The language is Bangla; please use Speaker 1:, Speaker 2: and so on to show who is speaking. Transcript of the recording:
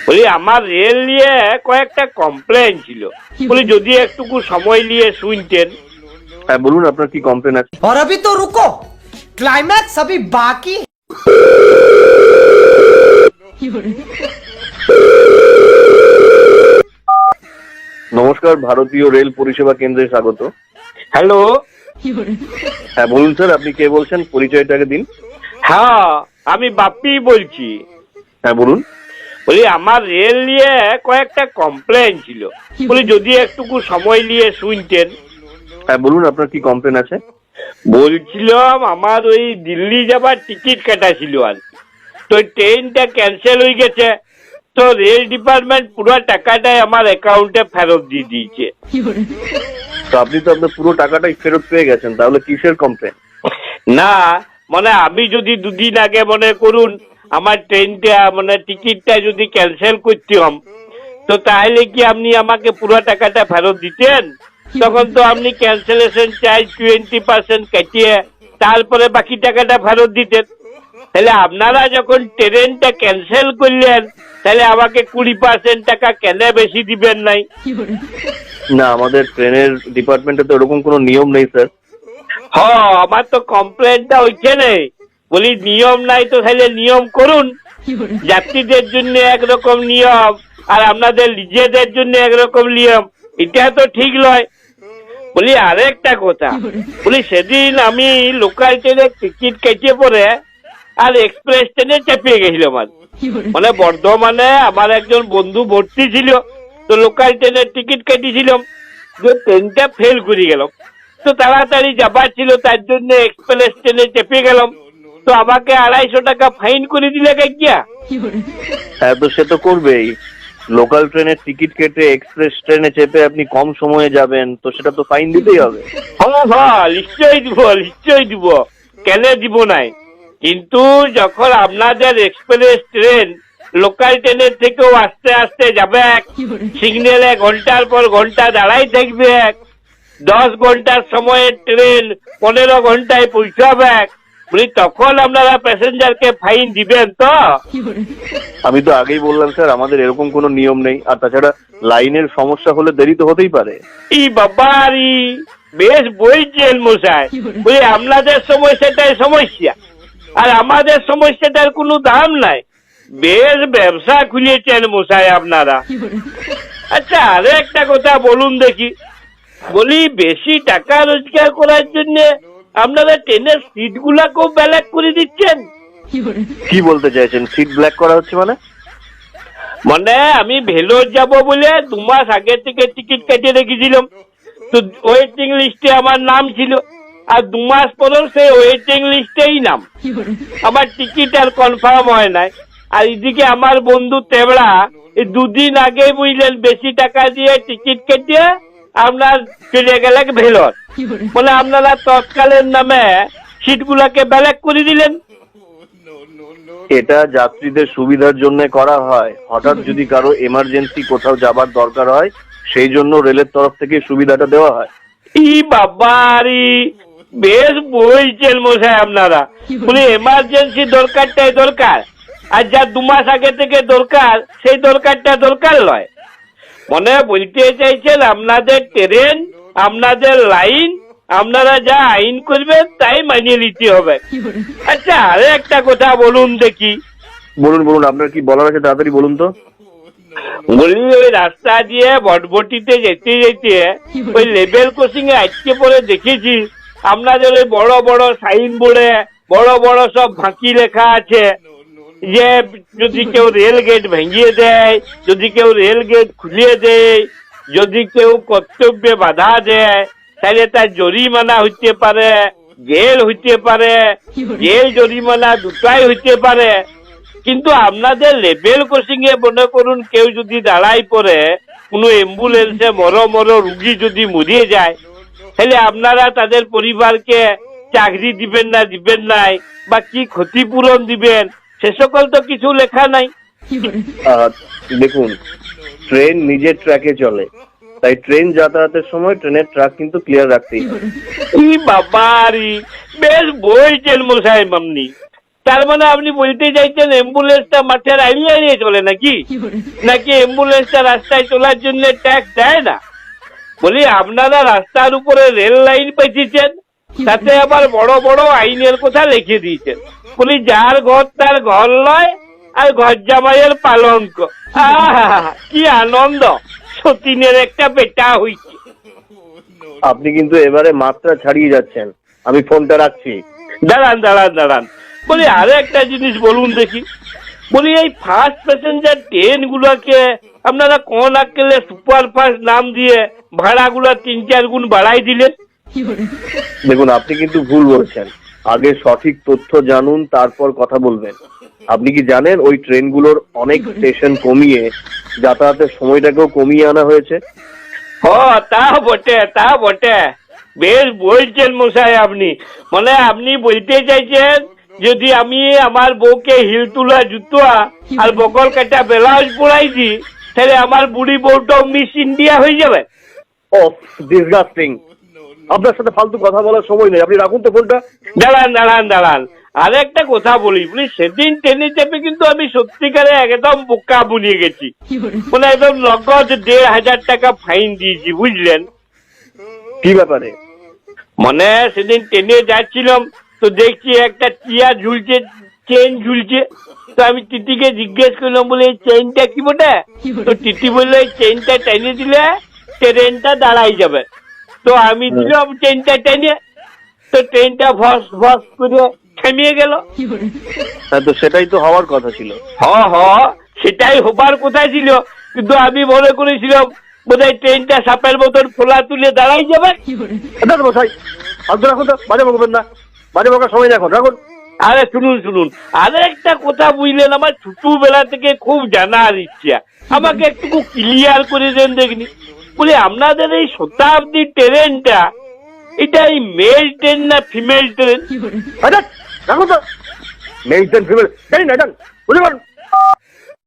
Speaker 1: বলি আমার রেল নিয়ে কয়েকটা কমপ্লেন ছিল, বলি যদি একটুকু সময় নিয়ে শুনতেন।
Speaker 2: হ্যাঁ বলুন, আপনার কি কমপ্লেন আছে?
Speaker 3: और अभी तो रुको, क्लाइमैक्स अभी बाकी।
Speaker 2: নমস্কার, ভারতীয় রেল পরিষেবা কেন্দ্রে স্বাগত।
Speaker 1: হ্যালো।
Speaker 2: হ্যাঁ বলুন স্যার, আপনি কে বলছেন? পরিচয়টাকে দিন।
Speaker 1: হ্যাঁ, আমি বাপ্পি বলছি।
Speaker 2: হ্যাঁ বলুন।
Speaker 1: বলি আমার রেল নিয়ে কয়েকটা কমপ্লেন ছিল, বলি যদি একটুকু সময় নিয়ে শুনতেন।
Speaker 2: হ্যাঁ বলুন, আপনার কি কমপ্লেন আছে?
Speaker 1: বলছিলাম আমার ওই দিল্লি যাবার টিকিট কাটা ছিল আর তো ট্রেনটা ক্যান্সেল হয়ে গেছে, তো রেল ডিপার্টমেন্ট পুরো টাকাটাই আমার অ্যাকাউন্টে ফেরত দিয়ে দিয়েছে।
Speaker 2: তো আপনি তো আপনার পুরো টাকাটাই ফেরত পেয়ে গেছেন, তাহলে কিসের কমপ্লেন?
Speaker 1: না মানে আমি যদি দুদিন আগে মনে করুন আমার ট্রেনটা মানে টিকিটটা যদি ক্যান্সেল করতাম, তো তাহলে কি আপনি আমাকে পুরো টাকাটা ফেরত দিতেন? তখন তো আপনি ক্যান্সেলেশন চার্জ 20% কাটিয়ে তারপরে বাকি টাকাটা ফেরত দিতেন। তাহলে আপনারা যখন ট্রেনটা ক্যান্সেল করলেন, তাহলে আমাকে 20% টাকা কেন বেশি দিবেন নাই?
Speaker 2: না, আমাদের ট্রেনের ডিপার্টমেন্টে তো এরকম কোনো নিয়ম নেই স্যার।
Speaker 1: হ্যাঁ, আমার তো কমপ্লেনটা ওইখানে। বলি নিয়ম নাই তো তাহলে নিয়ম করুন। যাত্রীদের জন্য একরকম নিয়ম আর আপনাদের নিজেদের জন্য একরকম নিয়ম, এটা তো ঠিক নয়। বলি আরেকটা কথা, বলি সেদিন আমি লোকাল ট্রেনের টিকিট কেটে পরে আর এক্সপ্রেস ট্রেনে চেপে গেছিলাম। আর মানে বর্ধমানে আমার একজন বন্ধু ভর্তি ছিল, তো লোকাল ট্রেনের টিকিট কেটেছিলাম, যে ট্রেনটা ফেল করে গেলাম, তো তাড়াতাড়ি যাবার ছিল তার জন্য এক্সপ্রেস ট্রেনে চেপে গেলাম, তো আমাকে 250 টাকা ফাইন করে দিলে গিয়া।
Speaker 2: হ্যাঁ তো সে তো করবেই। লোকাল ট্রেনের টিকিট কেটে এক্সপ্রেস ট্রেনে চেপে আপনি কম সময়ে যাবেন, তো সেটা তো ফাইন দিতেই হবে।
Speaker 1: হ্যাঁ নিশ্চয়ই দিব, নিশ্চয়ই দিব, কেন দিব নাই? কিন্তু যখন আপনাদের এক্সপ্রেস ট্রেন লোকাল ট্রেনের থেকেও আস্তে আস্তে যাবে, সিগন্যালে ঘন্টার পর ঘন্টা দাঁড়াই থাকবে, 10 ঘন্টার সময়ের ট্রেন 15 ঘন্টায় পৌঁছাবে, বলি তখন আপনারা প্যাসেঞ্জারকে ফাইন দিবেন তো?
Speaker 2: আমি তো আগেই বললাম স্যার, আমাদের এরকম কোনো নিয়ম নেই। আর তাছাড়া লাইনের সমস্যা হলে দেরি তো হতেই পারে।
Speaker 1: এই বাবারি, বেশ বইছেন মশাই। বলি আপনাদের সমস্যাটাই সমস্যা, আর আমাদের সমস্যাটার কোনো দাম নাই। বেশ ব্যবসা খুলেছেন মশাই আপনারা। আচ্ছা আরে একটা কথা বলুন দেখি, বলি বেশি টাকা রোজগার করার জন্য আপনারা ট্রেনের সিট গুলা খুব ব্ল্যাক করে দিচ্ছেন।
Speaker 2: কি বলতে চাইছেন? সিট ব্ল্যাক করা হচ্ছে মানে?
Speaker 1: মানে আমি ভেলোর যাব বলে 2 মাস আগে থেকে টিকিট কেটে রেখেছিলাম, তো ওয়েটিং লিস্টে আমার নাম ছিল, আর 2 মাস পরেও সেই ওয়েটিং লিস্টেই নাম, আমার টিকিট আর কনফার্ম হয় নাই। আর এদিকে আমার বন্ধু তেবড়া এই 2 দিন আগে বুঝলেন বেশি টাকা দিয়ে টিকিট কেটে আপনার চলে গেলেন ভেলোর, বলে আপনারা তৎকালের নামে সিটগুলাকে ব্ল্যাক করে দিলেন।
Speaker 2: এটা যাত্রীদের সুবিধার জন্য করা হয়। হঠাৎ যদি কারো এমার্জেন্সি কোথাও যাবার দরকার হয়, সেই জন্য রেলের তরফ থেকে সুবিধাটা দেওয়া হয়।
Speaker 1: ই বাবারি, বেশ বইছেন মশাই আপনারা। বলি এমার্জেন্সি দরকারটাই দরকার, আর যা 2 মাস আগে থেকে দরকার সেই দরকারটা দরকার নয়। মনে বলতে চাইছেন আপনাদের ট্রেন, আপনাদের লাইন, আপনারা যা আইন করবেন তাই মানিয়ে নিতে হবে। আচ্ছা আরে একটা কথা বলুন দেখি।
Speaker 2: বলুন বলুন, আপনার কি বলার আছে তাড়াতাড়ি বলুন তো।
Speaker 1: বলি ওই রাস্তা দিয়ে বটবটিতে যেতে যেতে ওই লেভেল ক্রসিং এ আটকে পরে দেখেছি আপনাদের ওই বড় বড় সাইন বোর্ডে বড় বড় সব ফাঁকি লেখা আছে যে যদি কেউ রেল গেট ভেঙিয়ে দেয়, যদি কেউ রেল গেট খুলিয়ে দেয়, যদি কেউ কর্তব্যে বাধা দেয়, তাহলে তার জরিমানা হইতে পারে, জেল হইতে পারে, জেল জরিমানা দুটাই হইতে পারে। কিন্তু আপনাদের লেভেল ক্রসিং এ মনে করুন কেউ যদি দাঁড়াই পড়ে, কোনো অ্যাম্বুলেন্সে মর রুগী যদি মরিয়ে যায়, তাহলে আপনারা তাদের পরিবারকে চাকরি দিবেন না দিবেন নাই, বা কি ক্ষতিপূরণ দিবেন, সে সকল তো কিছু লেখা নাই।
Speaker 2: দেখুন, ট্রেন নিজের ট্র্যাকে চলে, তাই ট্রেন যাতায়াতের সময় ট্রেনের ট্র্যাক কিন্তু ক্লিয়ার রাখতেই হবে।
Speaker 1: ই বাবারি, বেশ বইছেন মশাই মামনি। তার মানে আপনি বলতে চাইছেন অ্যাম্বুলেন্সটা মাঠের আড়িয়ে চলে নাকি? নাকি অ্যাম্বুলেন্সটা রাস্তায় চলার জন্য ট্যাক্স দেয় না? বলি আপনারা রাস্তার উপরে রেল লাইন পেয়েছেন, তাতে আবার বড় বড় আইনের কথা লিখে দিয়েছেন। বলি যার ঘর তার ঘর লয়, আর ঘর জামাইয়ের পালঙ্ক। আহা, কি আনন্দ, সতীনের একটা বেটা হইছে।
Speaker 2: আপনি কিন্তু এবারে মাত্রা ছাড়িয়ে যাচ্ছেন। আমি ফোনটা রাখছি।
Speaker 1: দাঁড়ান। বলি আরো একটা জিনিস বলুন দেখি। বলি এই ফার্স্ট প্যাসেঞ্জার ট্রেন গুলোকে আপনারা কোন আক্কেলে সুপার ফাস্ট নাম দিয়ে ভাড়াগুলো 3-4 গুণ বাড়াই দিলেন?
Speaker 2: দেখুন, আপনি কিন্তু ভুল বলছেন। আগে সঠিক তথ্য জানুন, তারপর কথা বলবেন। আপনি কি জানেন ওই ট্রেনগুলোর অনেক স্টেশন কমিয়ে যাতায়াতের সময়টাকেও কমিয়ে আনা হয়েছে?
Speaker 1: তা বটে। বেশ বলছেন মশাই আপনি। মানে আপনি বলতে চাইছেন যদি আমি আমার বউকে হিল তুলা জুতো আর বকল কাটা ব্লাউজ পরাই দিই, তাহলে আমার বুড়ি বউটাও মিস ইন্ডিয়া হয়ে যাবে?
Speaker 2: ও ডিসগাস্টিং! আপনার সাথে ফালতু কথা বলার সময় নেই, আপনি রাখুন তো ফোনটা।
Speaker 1: দাঁড়ান। আর একটা কথা বলি, সেদিন ট্রেনে চেপে কিন্তু আমি সত্যিকারে একদম বোকা বুনিয়ে গেছি। মানে একদম নগদ 1,500 টাকা ফাইন দিয়েছি, বুঝলেন?
Speaker 2: কি ব্যাপারে?
Speaker 1: মানে সেদিন ট্রেনে যাচ্ছিলাম, তো দেখছি একটা টিয়া ঝুলছে, চেন ঝুলছে। তো আমি টিটিকে জিজ্ঞেস করলাম, বলে এই চেনটা কি বটে? তো টিটি বললো এই চেনটা টেনে দিলে ট্রেনটা দাঁড়াই যাবে। তো আমি দিলাম চেনটা টেনে, তো ট্রেনটা ভস করে থেমিয়ে গেল।
Speaker 2: হ্যাঁ, তো সেটাই তো হওয়ার কথা ছিল।
Speaker 1: সেটাই হবার কথা ছিল, কিন্তু আমি মনে করেছিলাম বোধহয় ট্রেনটা সাপের মতন ফোলা তুলে দাঁড়াই যাবে।
Speaker 2: মশাই, আপনি রাখুন তো, বাজে বকবেন না। বাজে বকার সময় না এখন, রাখুন।
Speaker 1: আরে শুনুন, আরে একটা কথা বুঝলেন, আমার ছোটবেলা থেকে খুব জানার ইচ্ছা, আমাকে একটু ক্লিয়ার করে দেন দেখনি। বলে আপনাদের এই শতাব্দী ট্রেনটা, এটা এই মেল ট্রেন না ফিমেল ট্রেন?
Speaker 2: রাখুন তো। মেল ট্রেন, ফিমেল ট্রেন, বুঝতে পারেন?